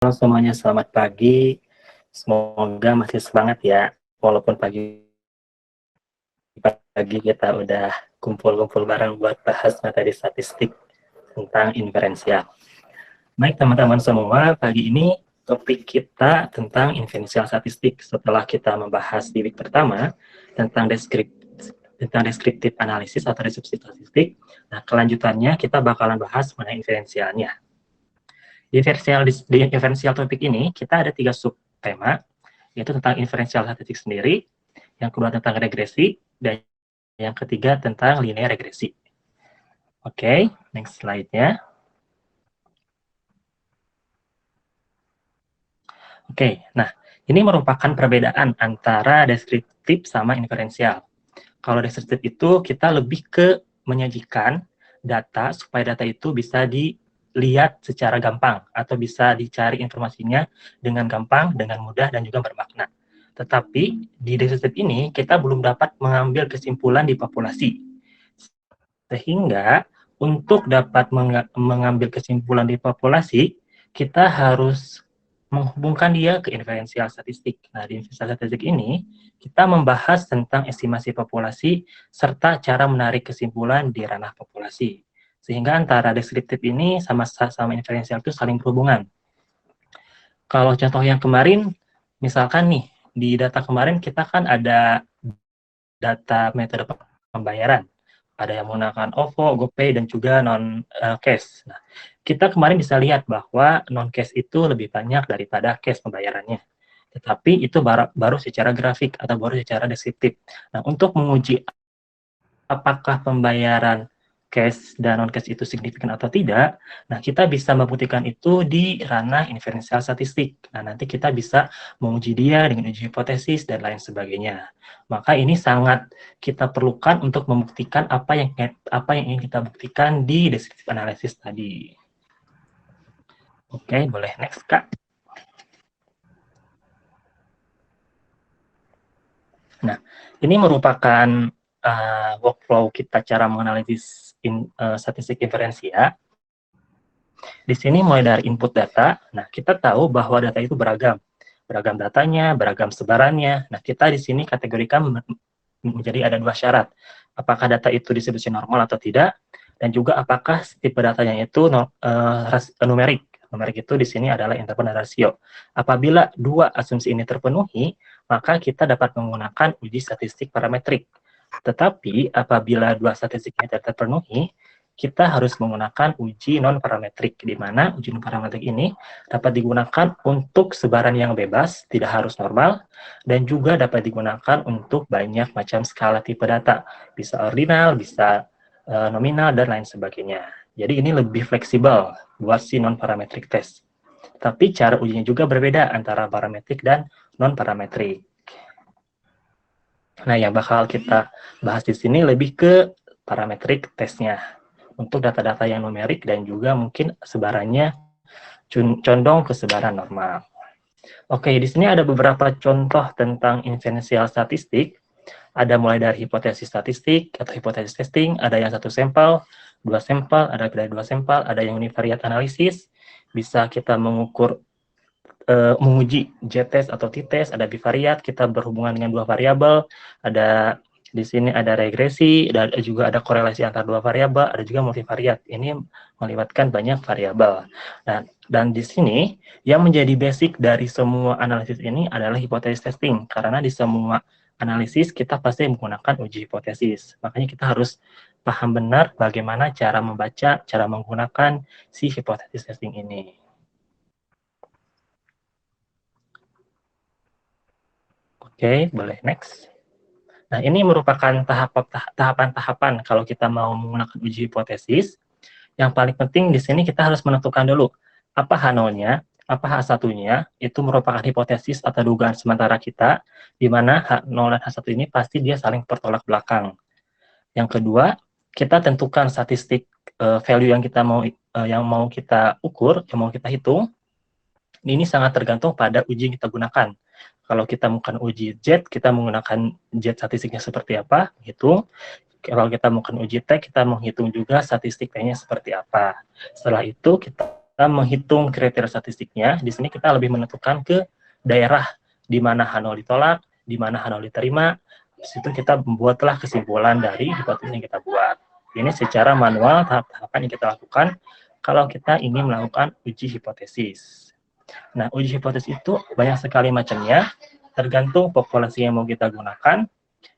Halo semuanya, selamat pagi. Semoga masih semangat ya, walaupun pagi kita udah kumpul-kumpul bareng buat bahas materi statistik tentang inferensial. Baik teman-teman semua, pagi ini topik kita tentang inferensial statistik. Setelah kita membahas di week pertama tentang deskriptif analisis atau deskripsi statistik, nah kelanjutannya kita bakalan bahas mengenai inferensialnya. Di inferensial topik ini, kita ada 3 subtema, yaitu tentang inferensial statistik sendiri, yang kedua tentang regresi, dan yang ketiga tentang linear regresi. Oke, next slide-nya. Oke, nah ini merupakan perbedaan antara deskriptif sama inferensial. Kalau deskriptif itu kita lebih ke menyajikan data supaya data itu bisa dilihat secara gampang atau bisa dicari informasinya dengan gampang, dengan mudah, dan juga bermakna. Tetapi di deskriptif ini kita belum dapat mengambil kesimpulan di populasi. Sehingga untuk dapat mengambil kesimpulan di populasi, kita harus menghubungkan dia ke inferensial statistik. Nah, di inferensial statistik ini, kita membahas tentang estimasi populasi serta cara menarik kesimpulan di ranah populasi. Sehingga antara deskriptif ini sama inferensial itu saling berhubungan. Kalau contoh yang kemarin, misalkan nih, di data kemarin kita kan ada data metode pembayaran. Ada yang menggunakan OVO, GoPay, dan juga non-cash. Nah, kita kemarin bisa lihat bahwa non-cash itu lebih banyak daripada cash pembayarannya. Tetapi itu baru secara grafik atau baru secara deskriptif. Nah, untuk menguji apakah pembayaran cash dan non-cash itu signifikan atau tidak, nah kita bisa membuktikan itu di ranah inferensial statistik. Nah, nanti kita bisa menguji dia dengan uji hipotesis dan lain sebagainya. Maka ini sangat kita perlukan untuk membuktikan apa yang ingin kita buktikan di descriptive analysis tadi. Oke, boleh next, Kak. Nah, ini merupakan workflow kita cara menganalisis statistik inferensia. Di sini mulai dari input data, nah kita tahu bahwa data itu beragam. Beragam datanya, beragam sebarannya. Nah, kita di sini kategorikan menjadi ada 2 syarat. Apakah data itu distribusi normal atau tidak, dan juga apakah tipe datanya itu numerik. Numerik itu di sini adalah interval dan rasio. Apabila 2 asumsi ini terpenuhi, maka kita dapat menggunakan uji statistik parametrik. Tetapi apabila 2 statistik ini tidak terpenuhi, kita harus menggunakan uji non-parametrik, di mana uji non-parametrik ini dapat digunakan untuk sebaran yang bebas, tidak harus normal, dan juga dapat digunakan untuk banyak macam skala tipe data, bisa ordinal, bisa nominal, dan lain sebagainya. Jadi ini lebih fleksibel buat si non-parametric test. Tapi cara ujinya juga berbeda antara parametrik dan non-parametrik. Nah, yang bakal kita bahas di sini lebih ke parametrik testnya untuk data-data yang numerik dan juga mungkin sebarannya condong ke sebaran normal. Oke, di sini ada beberapa contoh tentang inferensial statistik. Ada mulai dari hipotesis statistik atau hipotesis testing, ada yang 1 sampel, 2 sampel, ada dari 2 sampel, ada yang univariate analisis, bisa kita menguji z-test atau t-test, ada bivariat, kita berhubungan dengan 2 variabel, ada di sini ada regresi, dan juga ada korelasi antara 2 variabel, ada juga multivariat. Ini melibatkan banyak variabel. Dan di sini yang menjadi basic dari semua analisis ini adalah hipotesis testing, karena di semua analisis kita pasti menggunakan uji hipotesis. Makanya kita harus paham benar bagaimana cara membaca, cara menggunakan si hipotesis testing ini. Oke, boleh next. Nah, ini merupakan tahapan-tahapan kalau kita mau menggunakan uji hipotesis. Yang paling penting di sini kita harus menentukan dulu apa H0-nya, apa H1-nya, itu merupakan hipotesis atau dugaan sementara kita, di mana H0 dan H1 ini pasti dia saling bertolak belakang. Yang kedua, kita tentukan statistik value yang mau kita ukur, yang mau kita hitung. Ini sangat tergantung pada uji yang kita gunakan. Kalau kita menggunakan uji Z, kita menggunakan Z statistiknya seperti apa, hitung. Kalau kita menggunakan uji T, kita menghitung juga statistik T-nya seperti apa. Setelah itu, kita menghitung kriteria statistiknya, di sini kita lebih menentukan ke daerah di mana H0 ditolak, di mana H0 diterima. Di situ kita membuatlah kesimpulan dari hipotesis yang kita buat. Ini secara manual tahap-tahapan yang kita lakukan kalau kita ingin melakukan uji hipotesis. Nah, uji hipotesis itu banyak sekali macamnya, tergantung populasi yang mau kita gunakan.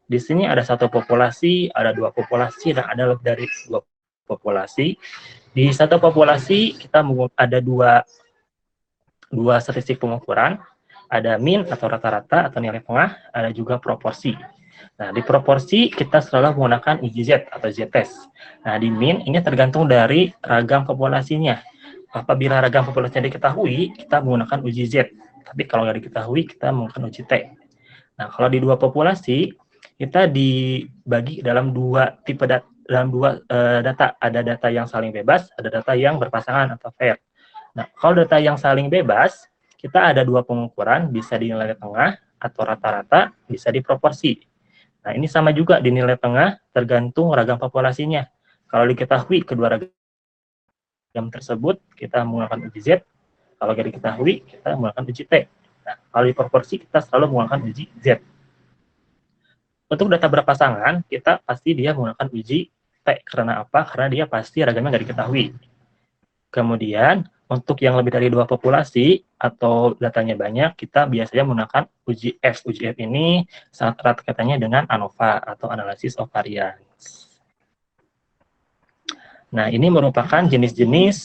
Di sini ada satu populasi, ada dua populasi, dan ada lebih dari dua populasi. Di satu populasi kita ada dua statistik pengukuran, ada mean atau rata-rata atau nilai tengah, ada juga proporsi. Nah, di proporsi kita selalu menggunakan uji Z atau Z-test. Nah, di mean ini tergantung dari ragam populasinya. Apabila ragam populasinya diketahui, kita menggunakan uji Z. Tapi kalau nggak diketahui, kita menggunakan uji T. Nah, kalau di dua populasi, kita dibagi dalam dua tipe data. Ada data yang saling bebas, ada data yang berpasangan atau pair. Nah, kalau data yang saling bebas, kita ada dua pengukuran, bisa di nilai tengah atau rata-rata, bisa di proporsi. Nah, ini sama juga di nilai tengah, tergantung ragam populasinya. Kalau diketahui kedua ragam tersebut, kita menggunakan uji Z. Kalau tidak diketahui, kita menggunakan uji T. Nah, kalau di proporsi, kita selalu menggunakan uji Z. Untuk data berpasangan, kita pasti dia menggunakan uji T. Karena apa? Karena dia pasti ragamnya nggak diketahui. Kemudian, untuk yang lebih dari dua populasi atau datanya banyak, kita biasanya menggunakan uji F. Uji F ini sangat erat kaitannya dengan ANOVA atau Analysis of Variance. Nah, ini merupakan jenis-jenis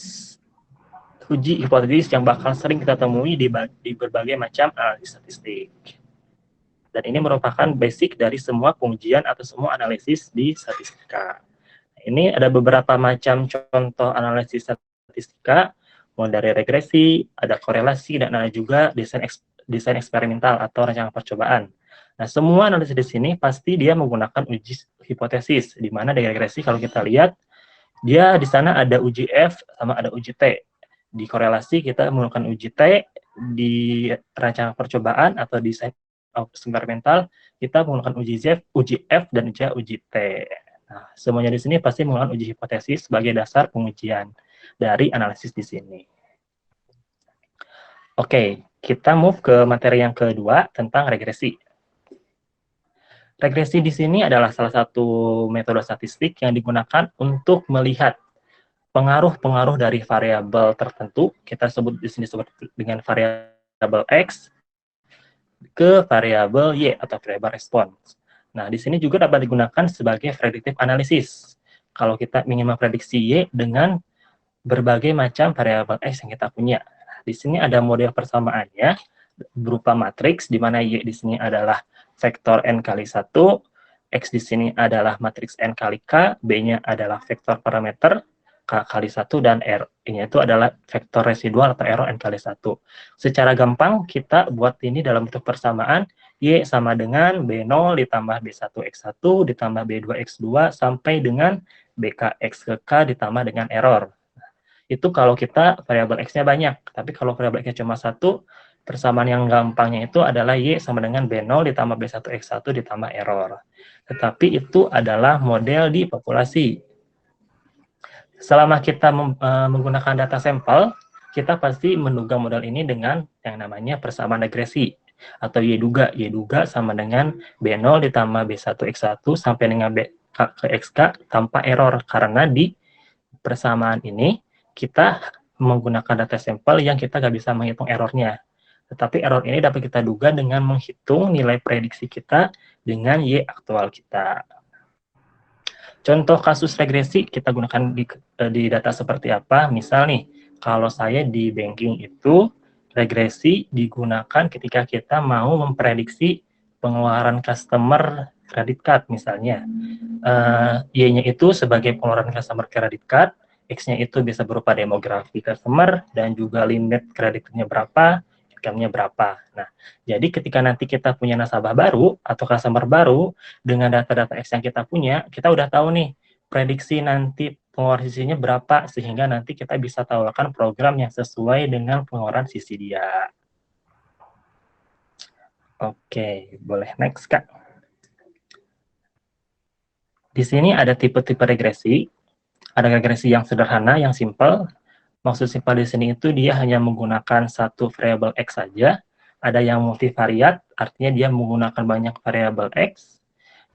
uji hipotesis yang bakal sering kita temui di berbagai macam analisis statistik. Dan ini merupakan basic dari semua pengujian atau semua analisis di statistika. Ini ada beberapa macam contoh analisis statistika, mulai dari regresi, ada korelasi, dan ada juga desain eksperimental atau rancangan percobaan. Nah, semua analisis di sini pasti dia menggunakan uji hipotesis, di mana di regresi kalau kita lihat, dia di sana ada uji F sama ada uji T. Di korelasi kita menggunakan uji T, di rancangan percobaan atau desain eksperimental kita menggunakan uji F dan juga uji T. Nah, semuanya di sini pasti menggunakan uji hipotesis sebagai dasar pengujian dari analisis di sini. Oke, kita move ke materi yang kedua tentang regresi. Regresi di sini adalah salah satu metode statistik yang digunakan untuk melihat pengaruh-pengaruh dari variabel tertentu, kita sebut di sini dengan variabel X, ke variabel Y atau variabel respons. Nah, di sini juga dapat digunakan sebagai predictive analysis. Kalau kita ingin memprediksi Y dengan berbagai macam variabel X yang kita punya. Nah, di sini ada model persamaannya berupa matriks, di mana Y di sini adalah vektor N kali 1, X di sini adalah matriks N kali K, B-nya adalah vektor parameter, K kali 1, dan R-nya itu adalah vektor residual atau error N kali 1. Secara gampang, kita buat ini dalam bentuk persamaan, Y sama dengan B0 ditambah B1X1 ditambah B2X2 sampai dengan BKX ke K ditambah dengan error. Itu kalau kita variabel X-nya banyak, tapi kalau variabel X-nya cuma satu, persamaan yang gampangnya itu adalah Y sama dengan B0 ditambah B1X1 ditambah error. Tetapi itu adalah model di populasi. Selama kita menggunakan data sampel, kita pasti menduga model ini dengan yang namanya persamaan regresi atau Y-duga. Y-duga sama dengan B0 ditambah B1X1 sampai dengan BK ke XK tanpa error. Karena di persamaan ini kita menggunakan data sampel yang kita nggak bisa menghitung errornya. Tetapi error ini dapat kita duga dengan menghitung nilai prediksi kita dengan Y aktual kita. Contoh kasus regresi kita gunakan di data seperti apa? Misal nih, kalau saya di banking itu, regresi digunakan ketika kita mau memprediksi pengeluaran customer credit card misalnya. Y-nya itu sebagai pengeluaran customer credit card, X-nya itu bisa berupa demografi customer, dan juga limit kreditnya berapa, income-nya berapa. Nah, jadi ketika nanti kita punya nasabah baru atau customer baru, dengan data-data X yang kita punya, kita udah tahu nih, prediksi nanti pengeluaran sisinya berapa, sehingga nanti kita bisa tawarkan program yang sesuai dengan pengeluaran sisi dia. Oke, boleh next, Kak. Di sini ada tipe-tipe regresi. Ada regresi yang sederhana, yang simple, Maksud simpel di sini itu dia hanya menggunakan satu variabel X saja. Ada yang multivariat, artinya dia menggunakan banyak variabel X.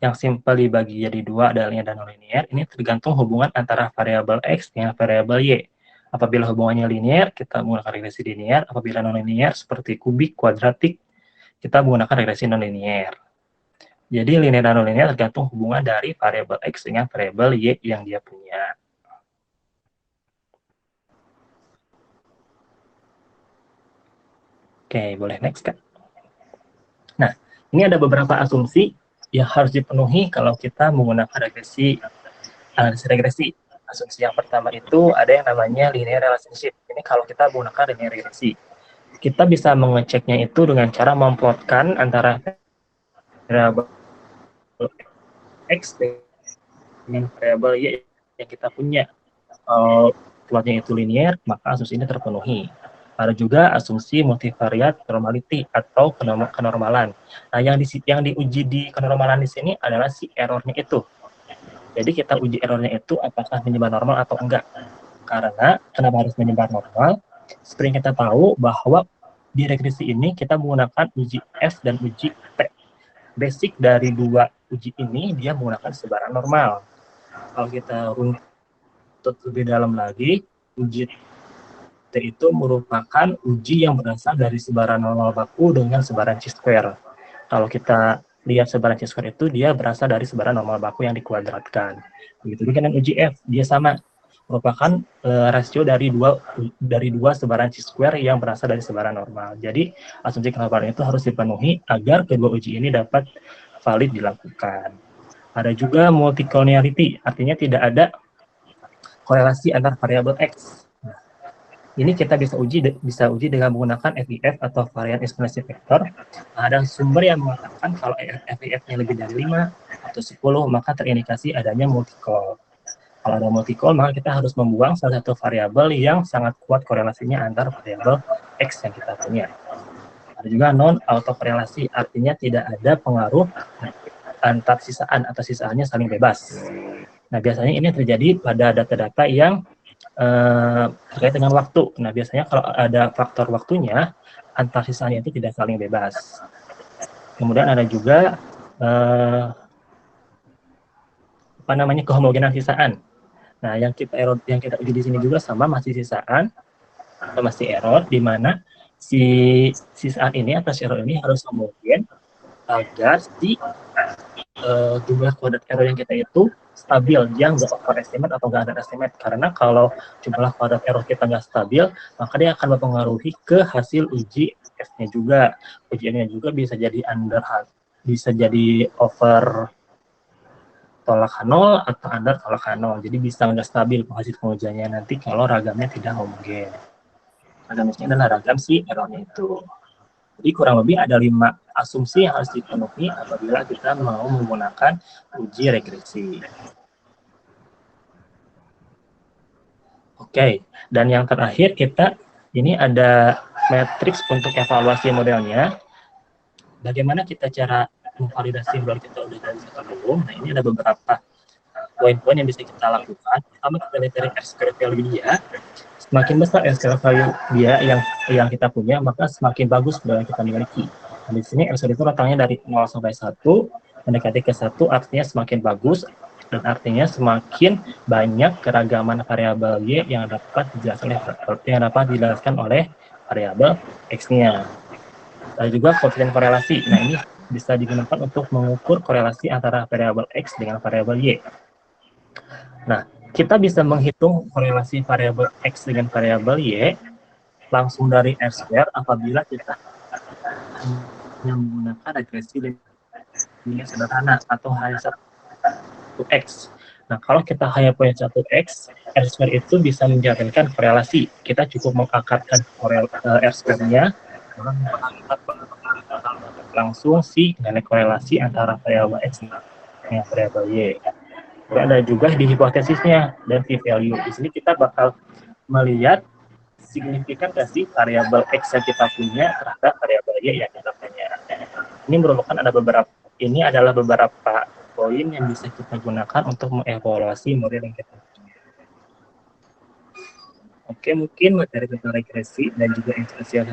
Yang simpel dibagi jadi dua, ada linear dan nonlinear. Ini tergantung hubungan antara variabel X dengan variabel Y. Apabila hubungannya linear, kita menggunakan regresi linear. Apabila nonlinear, seperti kubik, kuadratik, kita menggunakan regresi nonlinear. Jadi linear dan nonlinear tergantung hubungan dari variabel X dengan variabel Y yang dia punya. Oke, boleh next, Kak. Nah, ini ada beberapa asumsi yang harus dipenuhi kalau kita menggunakan analisis regresi. Asumsi yang pertama itu ada yang namanya linear relationship. Ini kalau kita menggunakan linear regresi. Kita bisa mengeceknya itu dengan cara memplotkan antara variabel X dengan variabel Y yang kita punya. Kalau plotnya itu linear, maka asumsi ini terpenuhi. Ada juga asumsi multivariate normality atau kenormalan. Nah, yang diuji di kenormalan di sini adalah si errornya itu. Jadi kita uji errornya itu apakah menyebar normal atau enggak. Karena kenapa harus menyebar normal? Seperti yang kita tahu bahwa di regresi ini kita menggunakan uji F dan uji P. Basic dari dua uji ini dia menggunakan sebaran normal. Kalau kita runtut lebih dalam lagi, uji T itu merupakan uji yang berasal dari sebaran normal baku dengan sebaran chi-square. Kalau kita lihat sebaran chi-square itu, dia berasal dari sebaran normal baku yang dikuadratkan. Begitu juga dengan uji F, dia sama, merupakan rasio dari dua sebaran chi-square yang berasal dari sebaran normal. Jadi, asumsi kenormalan itu harus dipenuhi agar kedua uji ini dapat valid dilakukan. Ada juga multicollinearity, artinya tidak ada korelasi antar variabel X. Ini kita bisa uji dengan menggunakan FIF atau varian eksponensi vektor. Ada sumber yang mengatakan kalau FIF-nya lebih dari 5 atau 10, maka terindikasi adanya multicol. Kalau ada multicol, maka kita harus membuang salah satu variabel yang sangat kuat korelasinya antar variabel X yang kita punya. Ada juga non-autokorelasi, artinya tidak ada pengaruh antar sisaan atau sisaannya saling bebas. Nah, biasanya ini terjadi pada data-data yang terkait dengan waktu. Nah, biasanya kalau ada faktor waktunya, antar sisanya itu tidak saling bebas. Kemudian ada juga kehomogenan sisaan. Nah, yang kita uji di sini juga sama, masih sisaan, masih error, di mana si sisaan ini atau si error ini harus homogen agar si jumlah kuadrat error yang kita itu stabil, dia nggak overestimate atau nggak underestimate. Karena kalau jumlah kuadrat error kita nggak stabil, maka dia akan mempengaruhi ke hasil uji F-nya juga. Ujiannya juga bisa jadi bisa jadi over tolak H0 atau under tolak H0. Jadi bisa nggak stabil hasil pengujiannya nanti kalau ragamnya tidak homogen. Ragamnya adalah ragam si errornya itu. Jadi kurang lebih ada 5 asumsi yang harus dipenuhi apabila kita mau menggunakan uji regresi. Oke, dan yang terakhir ini ada matriks untuk evaluasi modelnya. Bagaimana kita cara memvalidasi model kita udah jadi atau belum? Nah, ini ada beberapa poin-poin yang bisa kita lakukan. Pertama, kita lihat dari R-square value dia. Semakin besar R-square value dia yang kita punya, maka semakin bagus model yang kita miliki. Nah, di sini R-square itu letaknya dari 0 sampai 1, mendekati ke 1 artinya semakin bagus, dan artinya semakin banyak keragaman variabel Y yang dapat dijelaskan oleh variabel X-nya. Ada juga koefisien korelasi. Nah, ini bisa digunakan untuk mengukur korelasi antara variabel X dengan variabel Y. Nah, kita bisa menghitung korelasi variabel X dengan variabel Y langsung dari R-square apabila kita hanya menggunakan regresi linear sederhana atau hanya satu X. Nah, kalau kita hanya punya satu X, R-square itu bisa menjalankan korelasi. Kita cukup mengakatkan R-square-nya langsung si nilai korelasi antara variabel X dengan variabel Y. Dan ada juga di hipotesisnya dan p-value. Di sini kita bakal melihat signifikan sih variabel X yang kita punya terhadap variabel Y yang kita punya. Ini adalah beberapa poin yang bisa kita gunakan untuk mengevaluasi model yang kita punya. Oke, mungkin materi tentang regresi dan juga inferensial